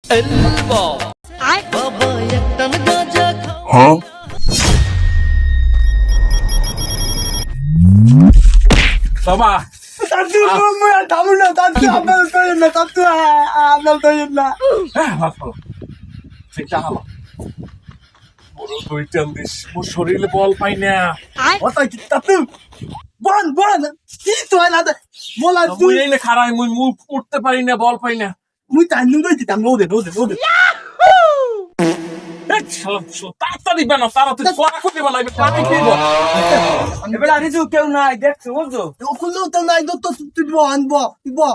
Huh? বাবা Tatu, tamu na tatu, abel to yun na tatu, abel to yun na. সেটা হলো বড় দুইটা দিস মোর শরীরে বল পাই না Wata ki tatu, bon, ito ay nada, mola tu, মুই এই না খারাই মুই মুখ উঠতে পারি না বল পাই না muy tan nudo y tan ode. তাড়াতাড়ি বানাও তাড়াতাড়ি পড়া করতে বানাইবে তাই কি বল Ebela rizu keu na, deksu, ozo. Okulo to na, doto tu bo, anbo, ibo.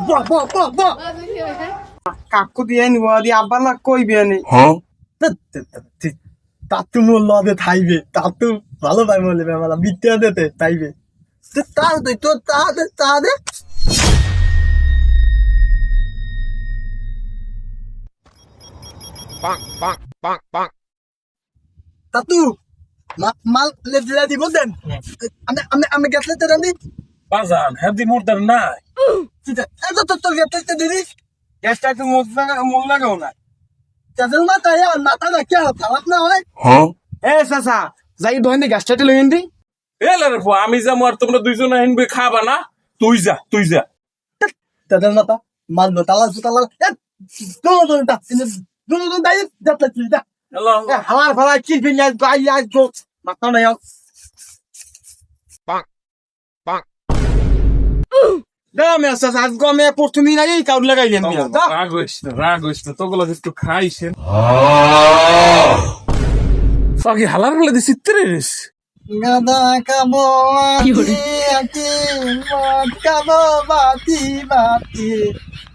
Bo. Kaku dia ni, wadi abala koi biya ni. Huh? Tatu mo lode thaibe, tatu, ভালো ভাই বলে বেমালা, বিদ্যা দেতে তাইবে। তাহলে Tatu, mal ledi boden. Ame gasle terandi. বাজান হেদি মোরদার নাই Eto to gasle diris. Gasta tu molla gauna. Chadel mata ya nata da kya thalat na hoy. Huh? Sasa, যাই দোকানে গাছটা লইন দি। এলে রে আমি যাবো আর তোমরা দুইজন হিনবে খাবা না তুই যা Chadel mata, mal no tala. Dono dai datla tilda. Hello Halar fala ki binya gaya go. Mata na yaw. Dame sasa gome oportunidad aí ka লাগাইলেন মিয়া। রাগ হইস না তোগুলো একটু খাইছেন ফাঁকি হালার হলে দিছি ত্রিশ গাদা কাবো আকি মত কাবো বাতি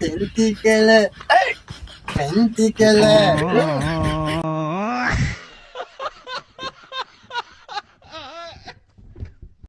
তেলতি কেলে